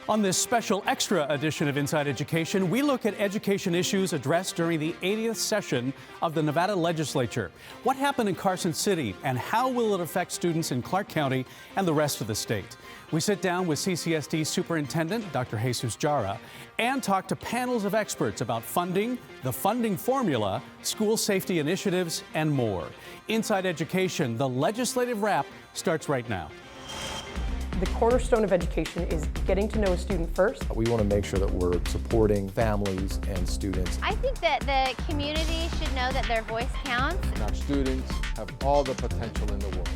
On this special extra edition of Inside Education, we look at education issues addressed during the 80th session of the Nevada Legislature. What happened in Carson City and how will it affect students in Clark County and the rest of the state? We sit down with CCSD Superintendent Dr. Jesus Jara and talk to panels of experts about funding, the funding formula, school safety initiatives, and more. Inside Education, the legislative wrap starts right now. The cornerstone of education is getting to know a student first. We want to make sure that we're supporting families and students. I think that the community should know that their voice counts. And our students have all the potential in the world.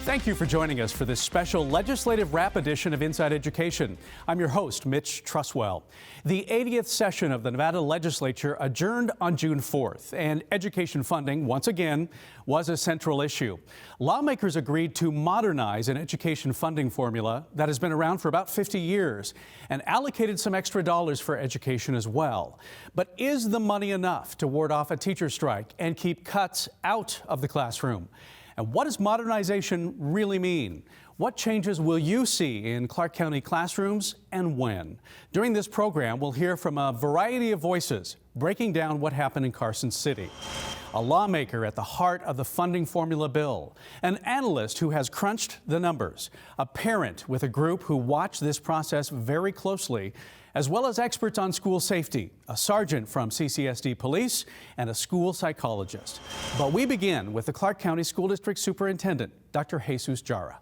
Thank you for joining us for this special legislative wrap edition of Inside Education. I'm your host, Mitch Truswell. The 80th session of the Nevada Legislature adjourned on June 4th, and education funding, once again, was a central issue. Lawmakers agreed to modernize an education funding formula that has been around for about 50 years and allocated some extra dollars for education as well. But is the money enough to ward off a teacher strike and keep cuts out of the classroom? And what does modernization really mean? What changes will you see in Clark County classrooms and when? During this program, we'll hear from a variety of voices breaking down what happened in Carson City. A lawmaker at the heart of the funding formula bill, an analyst who has crunched the numbers, a parent with a group who watched this process very closely, as well as experts on school safety, a sergeant from CCSD Police, and a school psychologist. But we begin with the Clark County School District Superintendent, Dr. Jesus Jara.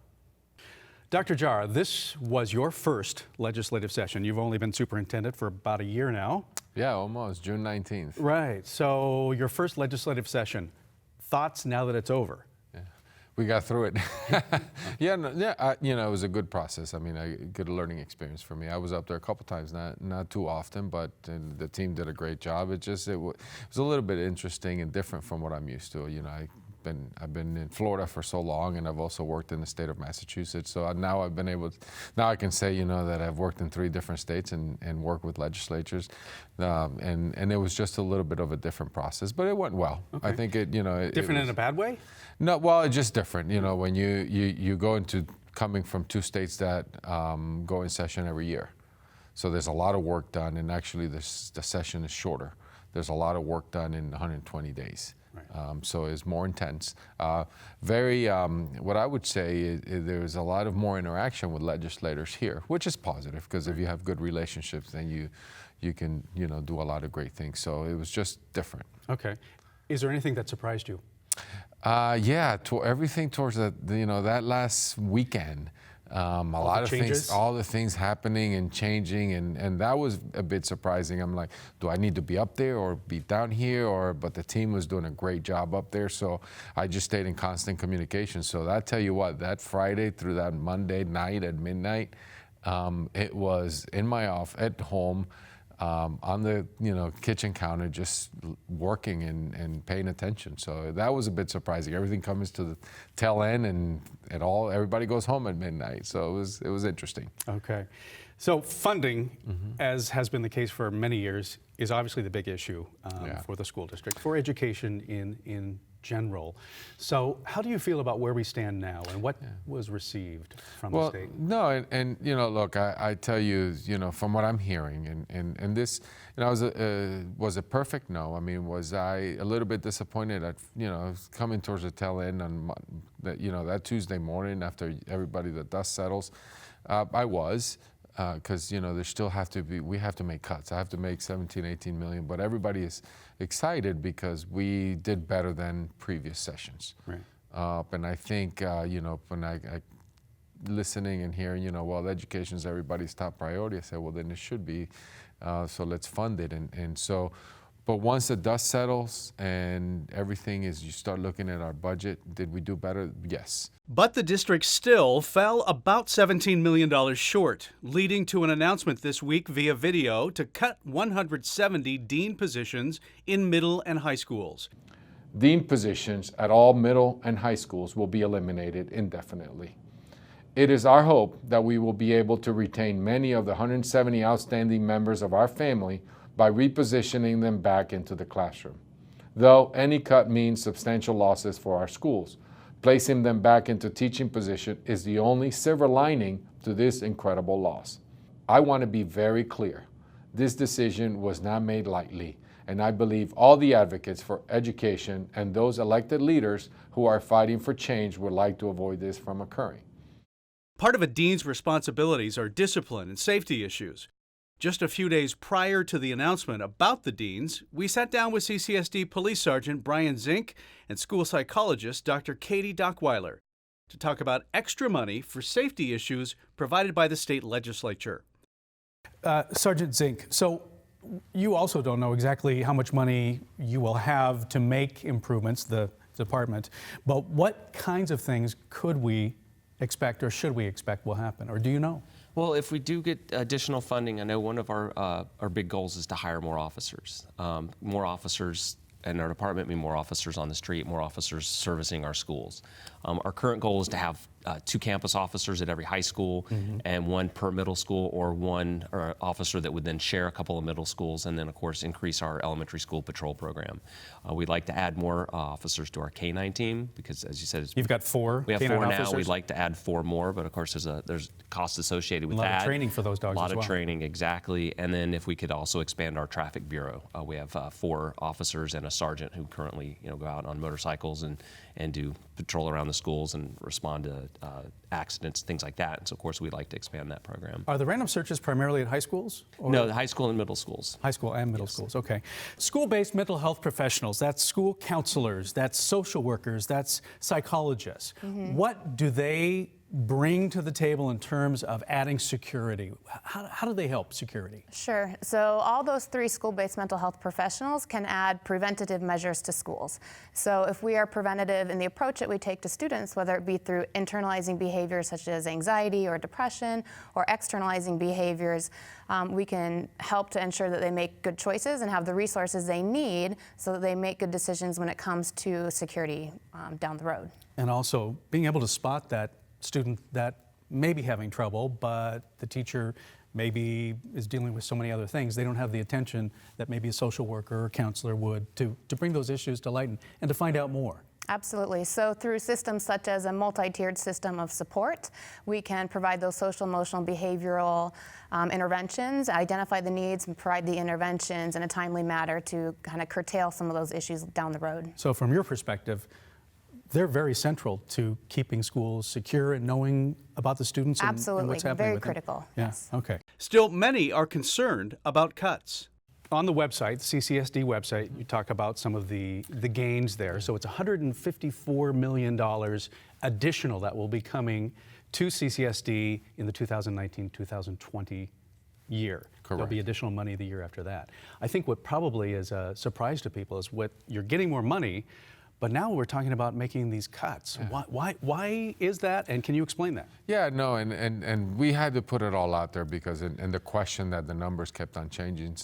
Dr. Jara, this was your first legislative session. You've only been superintendent for about a year now. Yeah, almost, June 19th. Right, so your first legislative session. Thoughts now that it's over? We got through it. Yeah, it was a good process. I mean, a good learning experience for me. I was up there a couple times, not too often, but the team did a great job. It was a little bit interesting and different from what I'm used to. You know, I've been in Florida for so long, and I've also worked in the state of Massachusetts. So now I've been able to, now I can say, that I've worked in 3 different states and worked with legislatures. And it was just a little bit of a different process, but it went well. Okay. I think Different in a bad way? No, well, it's just different. When you go into coming from 2 states that go in session every year. So there's a lot of work done, and actually the session is shorter. There's a lot of work done in 120 days. Right. So it's more intense. What I would say is there's a lot of more interaction with legislators here, which is positive, because if you have good relationships, then you can do a lot of great things. So it was just different. Okay. Is there anything that surprised you? Everything towards that last weekend. A lot of things, all the things happening and changing, and that was a bit surprising. I'm like, do I need to be up there or be down here? But the team was doing a great job up there, so I just stayed in constant communication. So I tell you what, that Friday through that Monday night at midnight, it was in my office at home. On the kitchen counter, just working and paying attention. So that was a bit surprising. Everything comes to the tail end, and everybody goes home at midnight. So it was interesting. Okay, so funding, as has been the case for many years, is obviously the big issue for the school district, for education in general. So how do you feel about where we stand now, and what was received from the state? No, and look, I tell you, from what I'm hearing, and this, was it perfect? No. I mean, was I a little bit disappointed at, coming towards the tail end on that Tuesday morning after the dust settles? I was. Because there still we have to make cuts. I have to make 17, 18 million, but everybody is excited because we did better than previous sessions. Right. And I think when I listening and hearing, well, education is everybody's top priority. I said, well, then it should be. So let's fund it, and so. But once the dust settles and everything you start looking at our budget, did we do better? Yes. But the district still fell about $17 million short, leading to an announcement this week via video to cut 170 dean positions in middle and high schools. Dean positions at all middle and high schools will be eliminated indefinitely. It is our hope that we will be able to retain many of the 170 outstanding members of our family by repositioning them back into the classroom. Though any cut means substantial losses for our schools, Placing them back into teaching position is the only silver lining to this incredible loss. I want to be very clear. This decision was not made lightly, and I believe all the advocates for education and those elected leaders who are fighting for change would like to avoid this from occurring. Part of a dean's responsibilities are discipline and safety issues. Just a few days prior to the announcement about the deans, we sat down with CCSD Police Sergeant Brian Zink and school psychologist Dr. Katie Dockweiler to talk about extra money for safety issues provided by the state legislature. Sergeant Zink, so you also don't know exactly how much money you will have to make improvements, the department, but what kinds of things could we expect or should we expect will happen, or do you know? Well, if we do get additional funding, I know one of our big goals is to hire more officers. More officers in our department mean more officers on the street, more officers servicing our schools. Our current goal is to have 2 campus officers at every high school and 1 per middle school, or 1 officer that would then share a couple of middle schools, and then of course increase our elementary school patrol program. We'd like to add more officers to our K-9 team because, as you said, You've got 4. We have K-9 4 now. officers? We'd like to add 4 more, but of course there's costs associated with that. A lot of training for those dogs as well. A lot of training, exactly. And then if we could also expand our traffic bureau, we have 4 officers and a sergeant who currently go out on motorcycles and do patrol around the schools and respond to accidents, things like that. And so of course we'd like to expand that program. Are the random searches primarily at high schools? Or? No, the high school and middle schools. High school and middle schools, okay. School-based mental health professionals, that's school counselors, that's social workers, that's psychologists. What do they bring to the table in terms of adding security? How do they help security? Sure. So all those 3 school-based mental health professionals can add preventative measures to schools. So if we are preventative in the approach that we take to students, whether it be through internalizing behaviors such as anxiety or depression, or externalizing behaviors, we can help to ensure that they make good choices and have the resources they need so that they make good decisions when it comes to security down the road. And also being able to spot that student that may be having trouble, but the teacher maybe is dealing with so many other things, they don't have the attention that maybe a social worker or counselor would to bring those issues to light and to find out more. Absolutely. So through systems such as a multi-tiered system of support, we can provide those social, emotional, behavioral interventions, identify the needs, and provide the interventions in a timely manner to kind of curtail some of those issues down the road. So from your perspective, they're very central to keeping schools secure and knowing about the students and what's happening very with them. critical. Yeah. Yes. Okay. Still, many are concerned about cuts. On the website, the CCSD website, you talk about some of the gains there. So it's $154 million additional that will be coming to CCSD in the 2019-2020 year. Correct. There'll be additional money the year after that. I think what probably is a surprise to people is what you're getting more money, but now we're talking about making these cuts. Yeah. Why is that, and can you explain that? Yeah, no, and we had to put it all out there because in the question that the numbers kept on changing,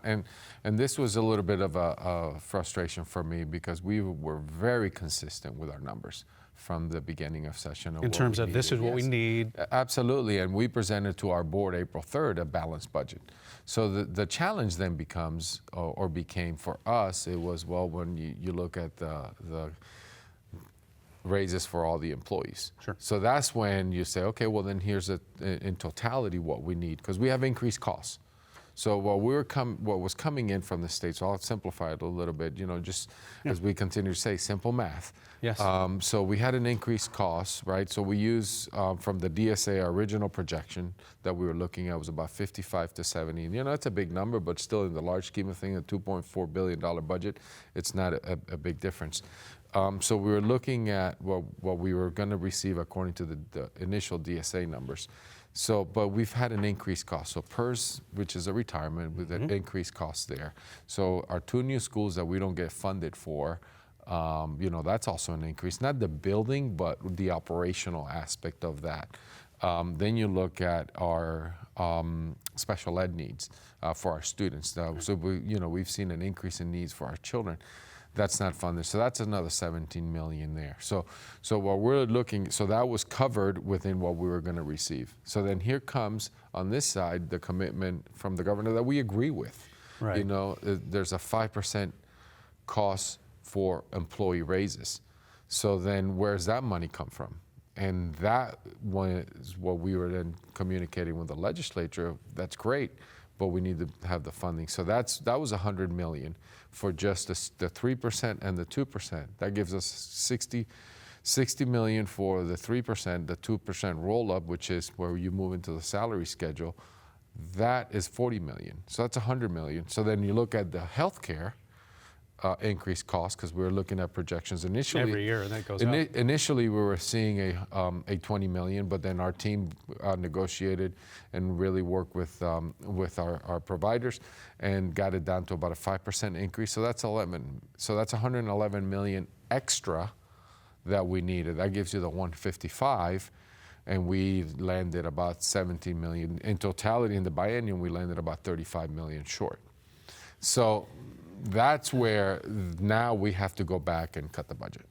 and this was a little bit of a frustration for me because we were very consistent with our numbers from the beginning of session. In terms of this is what we need. Absolutely, and we presented to our board April 3rd a balanced budget. So the challenge then becomes, or became for us, it was, well, when you look at the raises for all the employees. Sure. So that's when you say, okay, well then here's in totality what we need, because we have increased costs. So what was coming in from the state, so I'll simplify it a little bit, as we continue to say, simple math. Yes. So we had an increased cost, right? So we use from the DSA, our original projection that we were looking at was about 55 to 70. That's a big number, but still in the large scheme of things, a $2.4 billion budget, it's not a big difference. So we were looking at what we were going to receive according to the initial DSA numbers. So, but we've had an increased cost. So PERS, which is a retirement, with an increased cost there. So our 2 new schools that we don't get funded for, that's also an increase. Not the building, but the operational aspect of that. Then you look at our special ed needs for our students. So we've seen an increase in needs for our children. That's not funded, so that's another 17 million there. So what we're looking, so that was covered within what we were going to receive. So then here comes on this side the commitment from the governor that we agree with. Right. There's a 5% cost for employee raises. So then where's that money come from? And that was what we were then communicating with the legislature. That's great, but we need to have the funding. So that was $100 million for just the 3% and the 2%. That gives us 60 million for the 3%, the 2% roll up, which is where you move into the salary schedule. That is 40 million. So that's 100 million. So then you look at the healthcare increased cost, because we were looking at projections initially. Every year, and that goes up. Initially, we were seeing a 20 million, but then our team negotiated and really worked with our providers and got it down to about a 5% increase. So that's 111 million extra that we needed. That gives you the 155, and we landed about 17 million. In totality, in the biennium, we landed about 35 million short. So that's where now we have to go back and cut the budget.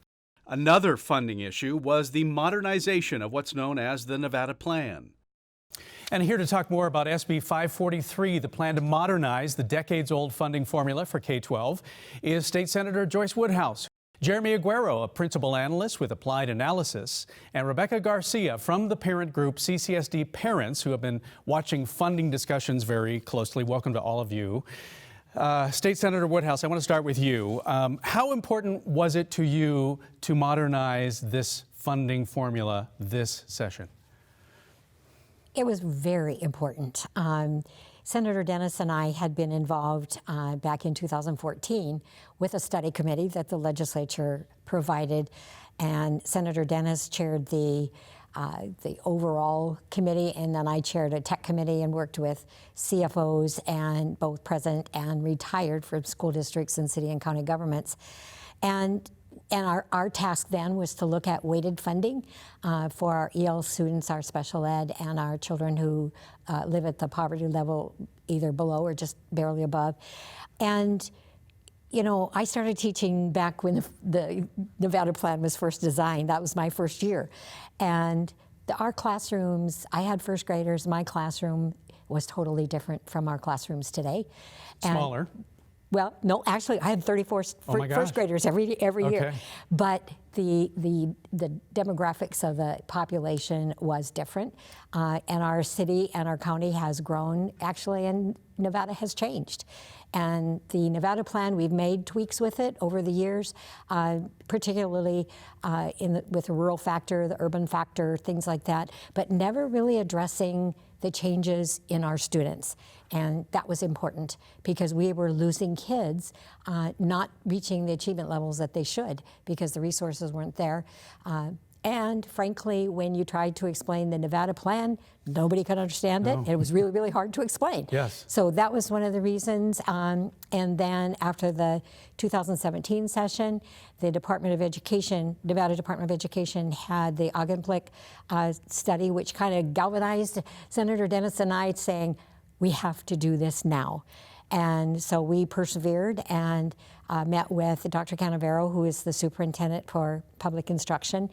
Another funding issue was the modernization of what's known as the Nevada Plan. And here to talk more about SB 543, the plan to modernize the decades-old funding formula for K-12, is State Senator Joyce Woodhouse, Jeremy Aguero, a principal analyst with Applied Analysis, and Rebecca Garcia from the parent group CCSD Parents, who have been watching funding discussions very closely. Welcome to all of you. State Senator Woodhouse, I want to start with you. How important was it to you to modernize this funding formula this session? It was very important. Senator Dennis and I had been involved back in 2014 with a study committee that the legislature provided, and Senator Dennis chaired the overall committee, and then I chaired a tech committee and worked with CFOs and both present and retired from school districts and city and county governments. And our task then was to look at weighted funding for our EL students, our special ed, and our children who live at the poverty level either below or just barely above. And you know, I started teaching back when the Nevada Plan was first designed. That was my first year. And our classrooms, I had first graders. My classroom was totally different from our classrooms today. Smaller? Well, no, actually, I had 34 first graders every year. But the demographics of the population was different. And our city and our county has grown, actually, and Nevada has changed. And the Nevada Plan, we've made tweaks with it over the years, particularly with the rural factor, the urban factor, things like that, but never really addressing the changes in our students. And that was important because we were losing kids, not reaching the achievement levels that they should because the resources weren't there. And frankly, when you tried to explain the Nevada Plan, nobody could understand it. It was really, really hard to explain. Yes. So that was one of the reasons. And then after the 2017 session, the Department of Education, Nevada Department of Education, had the Augenblick study, which kind of galvanized Senator Dennis and I, saying, we have to do this now. And so we persevered and met with Dr. Canavero, who is the superintendent for public instruction,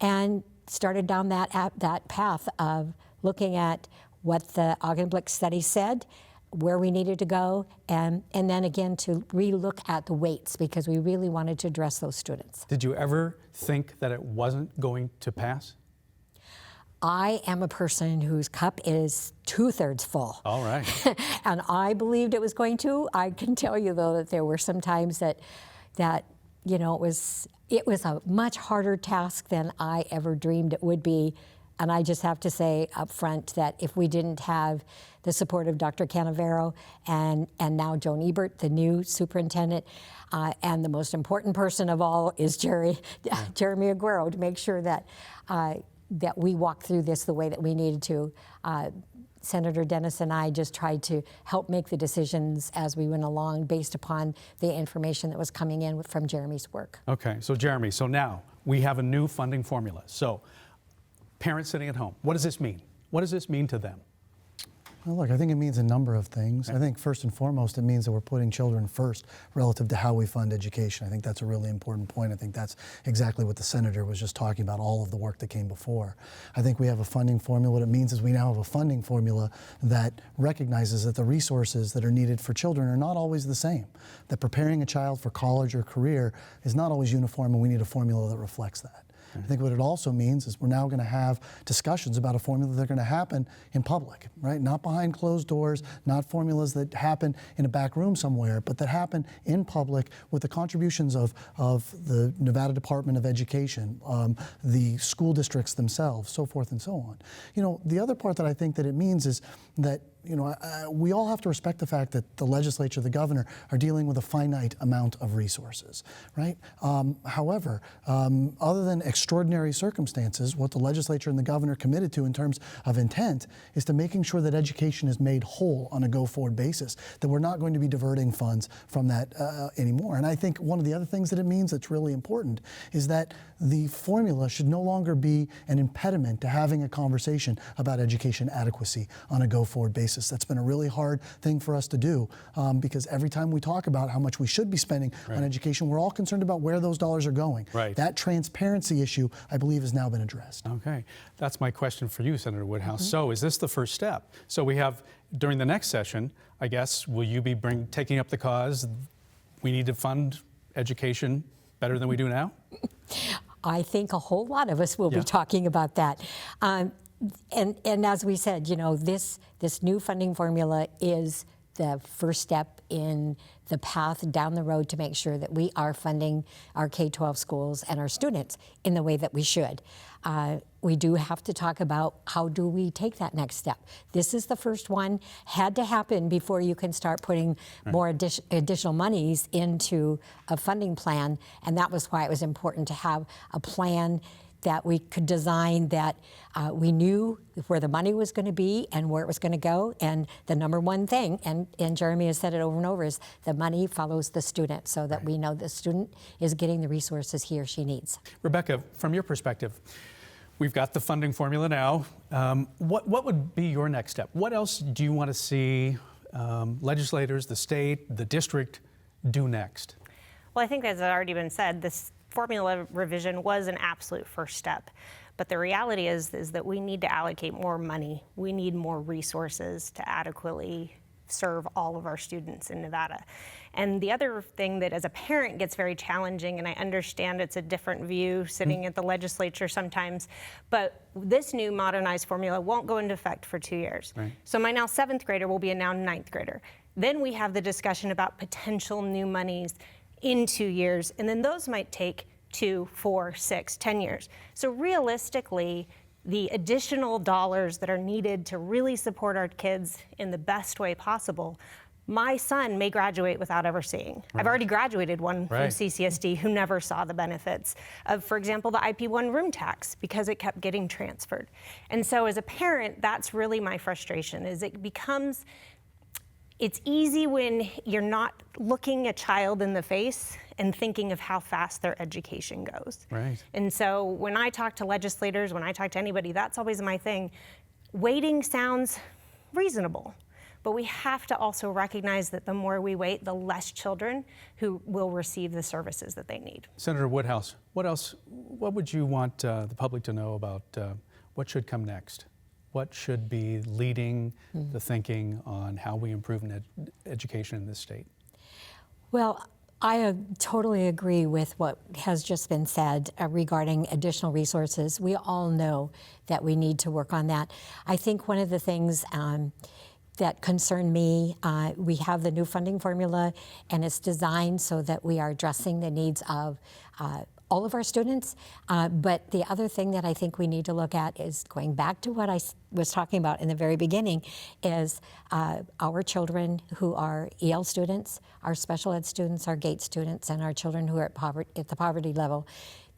and started down that path of looking at what the Augenblick study said, where we needed to go, and then again to re-look at the weights because we really wanted to address those students. Did you ever think that it wasn't going to pass? I am a person whose cup is 2/3 full. All right. And I believed it was going to. I can tell you, though, that there were some times that you know, it was a much harder task than I ever dreamed it would be. And I just have to say up front that if we didn't have the support of Dr. Canavero and now Joan Ebert, the new superintendent, and the most important person of all is Jeremy Aguero, to make sure that we walk through this the way that we needed to. Senator Dennis and I just tried to help make the decisions as we went along based upon the information that was coming in from Jeremy's work. Okay, so Jeremy, so now we have a new funding formula. So parents sitting at home, what does this mean? What does this mean to them? Well, look, I think it means a number of things. I think first and foremost, it means that we're putting children first relative to how we fund education. I think that's a really important point. I think that's exactly what the senator was just talking about, all of the work that came before. I think we have a funding formula. What it means is we now have a funding formula that recognizes that the resources that are needed for children are not always the same. That preparing a child for college or career is not always uniform, and we need a formula that reflects that. I think what it also means is we're now going to have discussions about a formula that are going to happen in public, right? Not behind closed doors, not formulas that happen in a back room somewhere, but that happen in public with the contributions of the Nevada Department of Education, the school districts themselves, so forth and so on. You know, the other part that I think that it means is that we all have to respect the fact that the legislature, the governor, are dealing with a finite amount of resources, right? However, other than extraordinary circumstances, what the legislature and the governor committed to in terms of intent is to making sure that education is made whole on a go-forward basis, that we're not going to be diverting funds from that anymore. And I think one of the other things that it means that's really important is that the formula should no longer be an impediment to having a conversation about education adequacy on a go-forward basis. That's been a really hard thing for us to do because every time we talk about how much we should be spending on education, we're all concerned about where those dollars are going. That transparency issue, I believe, has now been addressed. Okay, that's my question for you, Senator Woodhouse. So is this the first step? So we have, during the next session, I guess, will you be taking up the cause, we need to fund education better than we do now? I think a whole lot of us will be talking about that. And as we said, you know, this new funding formula is the first step in the path down the road to make sure that we are funding our K-12 schools and our students in the way that we should. We do have to talk about how do we take that next step. This is the first one, had to happen before you can start putting more additional monies into a funding plan, and that was why it was important to have a plan that we could design that we knew where the money was going to be and where it was going to go. And the number one thing, and Jeremy has said it over and over, is the money follows the student so that we know the student is getting the resources he or she needs. Rebecca, from your perspective, we've got the funding formula now. What would be your next step? What else do you want to see legislators, the state, the district do next? Well, I think as has already been said, this formula revision was an absolute first step. But the reality is that we need to allocate more money. We need more resources to adequately serve all of our students in Nevada. And the other thing that as a parent gets very challenging, and I understand it's a different view sitting at the legislature sometimes, but this new modernized formula won't go into effect for 2 years. So my now 7th grader will be a now 9th grader. Then we have the discussion about potential new monies in 2 years, and then those might take 2, 4, 6, 10 years. So realistically, the additional dollars that are needed to really support our kids in the best way possible, my son may graduate without ever seeing. I've already graduated one from CCSD who never saw the benefits of, for example, the IP1 room tax because it kept getting transferred. And so as a parent, that's really my frustration, is it becomes, it's easy when you're not looking a child in the face and thinking of how fast their education goes. And so when I talk to legislators, when I talk to anybody, that's always my thing. Waiting sounds reasonable, but we have to also recognize that the more we wait, the less children who will receive the services that they need. Senator Woodhouse, what would you want the public to know about what should come next? What should be leading the thinking on how we improve education in this state? Well, I totally agree with what has just been said regarding additional resources. We all know that we need to work on that. I think one of the things that concern me, we have the new funding formula, and it's designed so that we are addressing the needs of all of our students. But the other thing that I think we need to look at is going back to what I was talking about in the very beginning, is our children who are EL students, our special ed students, our GATE students, and our children who are at the poverty level.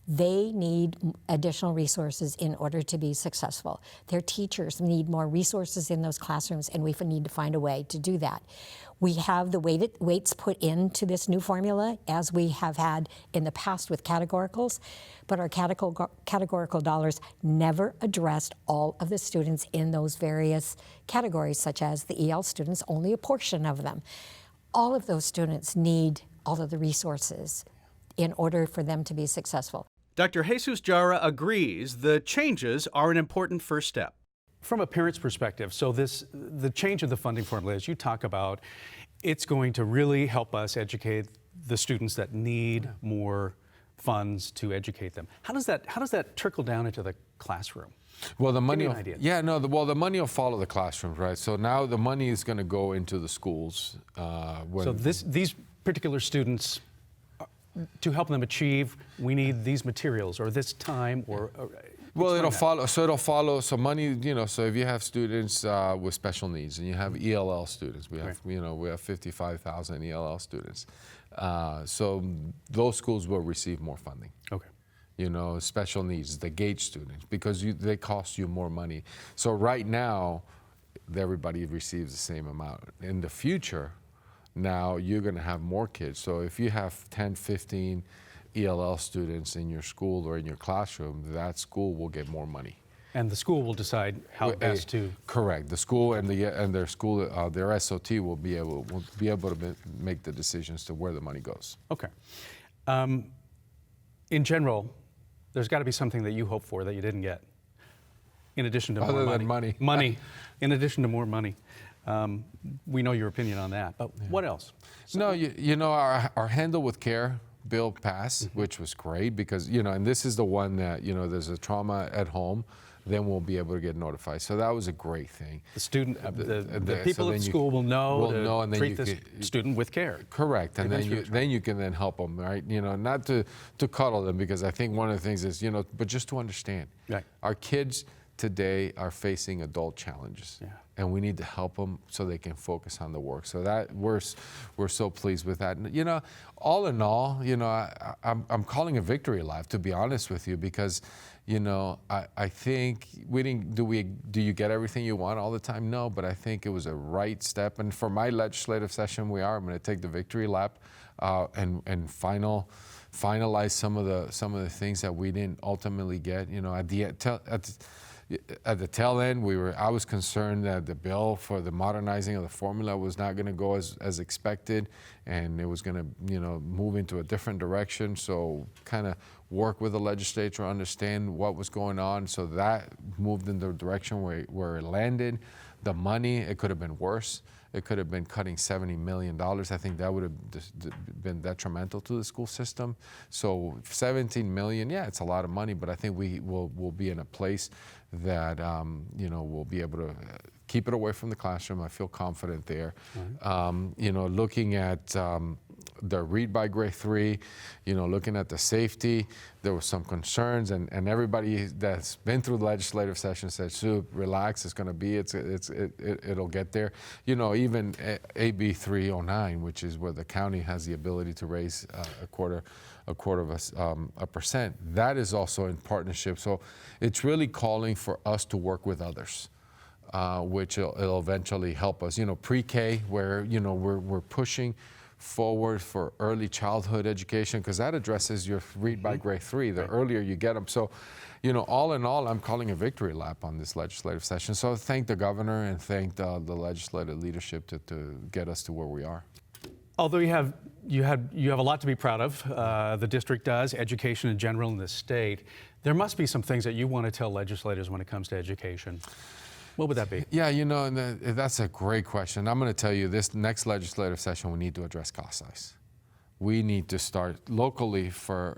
They need additional resources in order to be successful. Their teachers need more resources in those classrooms, and we need to find a way to do that. We have the weights put into this new formula, as we have had in the past with categoricals, but our categorical dollars never addressed all of the students in those various categories, such as the EL students, only a portion of them. All of those students need all of the resources in order for them to be successful. Dr. Jesus Jara agrees the changes are an important first step. From a parent's perspective, so the change of the funding formula, as you talk about, it's going to really help us educate the students that need more funds to educate them. How does that trickle down into the classroom? Well, the money, Give me an idea. yeah, no, the money will follow the classrooms, right? So now the money is going to go into the schools. So these particular students, to help them achieve, we need these materials or this time or. Well, it'll follow. So it'll follow. So money, So if you have students with special needs, and you have ELL students, we have, we have 55,000 ELL students. So those schools will receive more funding. Okay. Special needs, the GAGE students, because they cost you more money. So right now, everybody receives the same amount. In the future, now you're going to have more kids. So if you have 10, 15 ELL students in your school or in your classroom, that school will get more money. And the school will decide how best to. Correct. The school and their school, their SOT will be able to make the decisions to where the money goes. Okay. In general, there's got to be something that you hope for that you didn't get, in addition to more money. Other than money. Money, in addition to more money. We know your opinion on that, but what else? No, our Handle with Care bill passed, which was great because, and this is the one that, there's a trauma at home, then we'll be able to get notified. So that was a great thing. The student, the people at the school will know and then treat this student with care. Correct, and then you can help them, right? Not to cuddle them, because I think one of the things is, but just to understand. Right. Our kids today are facing adult challenges. Yeah. And we need to help them so they can focus on the work. So that we're so pleased with that. And, all in all, I'm calling a victory lap, to be honest with you, because, I think do you get everything you want all the time? No, but I think it was a right step. And for my legislative session, I'm going to take the victory lap and finalize some of the things that we didn't ultimately get. At the tail end, I was concerned that the bill for the modernizing of the formula was not going to go as expected, and it was going to, move into a different direction. So kind of work with the legislature, understand what was going on. So that moved in the direction where it landed. The money, it could have been worse. It could have been cutting $70 million. I think that would have been detrimental to the school system. So 17 million, yeah, it's a lot of money, but I think we'll be in a place that, we'll be able to keep it away from the classroom. I feel confident there. Mm-hmm. Looking at the read by grade 3, looking at the safety, there were some concerns, and everybody that's been through the legislative session said, "Sue, relax, it's going to be, it'll get there." Even AB 309, which is where the county has the ability to raise a quarter of a percent, that is also in partnership. So it's really calling for us to work with others. Which it'll eventually help us. Pre-K, where we're pushing forward for early childhood education, because that addresses your read by grade 3. The earlier you get them. So, all in all, I'm calling a victory lap on this legislative session. So thank the governor and thank the legislative leadership to get us to where we are. Although you have a lot to be proud of, the district does, education in general in the state, there must be some things that you want to tell legislators when it comes to education. What would that be? Yeah, and that's a great question. I'm going to tell you, this next legislative session, we need to address class size. We need to start locally for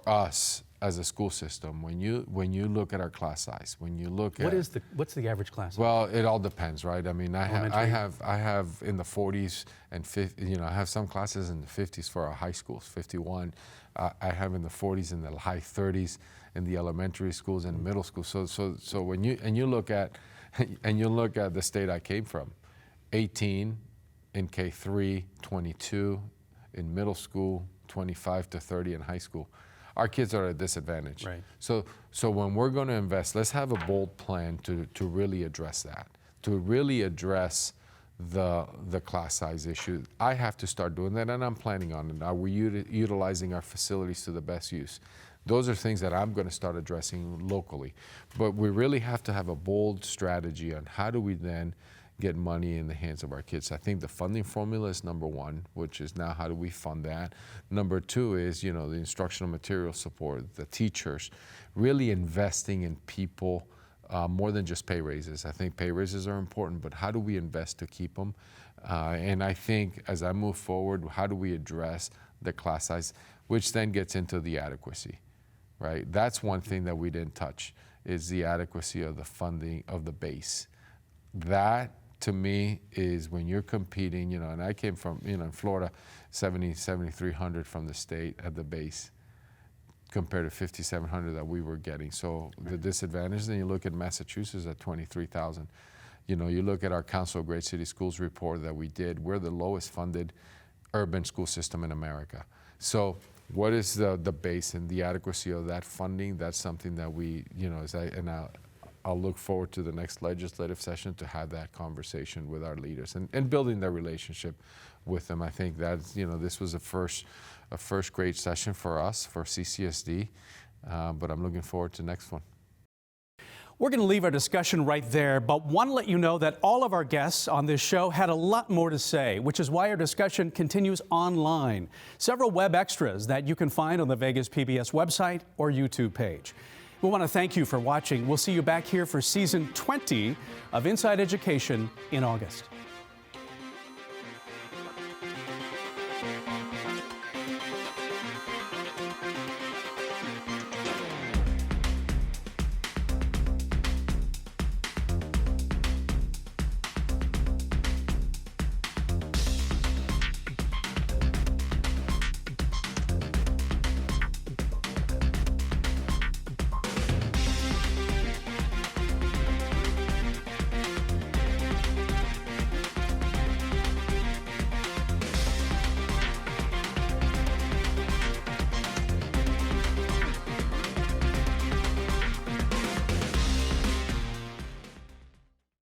us as a school system. When you look at our class size, when you look at what's the average class size? Well, it all depends, right? I mean, I have in the 40s and 50. I have some classes in the 50s for our high schools, 51. I have in the 40s and the high 30s in the elementary schools and middle schools. So when you look at the state I came from, 18 in K3, 22 in middle school, 25 to 30 in high school. our kids are at a disadvantage. Right. So when we're going to invest, let's have a bold plan to really address that, to really address the class size issue. I have to start doing that, and I'm planning on it. Are we utilizing our facilities to the best use? Those are things that I'm going to start addressing locally. But we really have to have a bold strategy on how do we then get money in the hands of our kids. I think the funding formula is number one, which is now how do we fund that. Number two is, you know, the instructional material support, the teachers, really investing in people more than just pay raises. I think pay raises are important, but how do we invest to keep them? And I think as I move forward, how do we address the class size, which then gets into the adequacy, right? That's one thing that we didn't touch, is the adequacy of the funding of the base. That, to me, is when you're competing, you know, and I came from, you know, in Florida, 7,300 from the state at the base compared to 5,700 that we were getting. So the disadvantage, then you look at Massachusetts at 23,000. You know, you look at our Council of Great City Schools report that we did, we're the lowest funded urban school system in America. So what is the base and the adequacy of that funding? That's something that we, you know, I'll look forward to the next legislative session to have that conversation with our leaders and building that relationship with them. I think that, you know, this was a first great session for us, for CCSD, but I'm looking forward to the next one. We're going to leave our discussion right there, but want to let you know that all of our guests on this show had a lot more to say, which is why our discussion continues online. Several web extras that you can find on the Vegas PBS website or YouTube page. We want to thank you for watching. We'll see you back here for season 20 of Inside Education in August.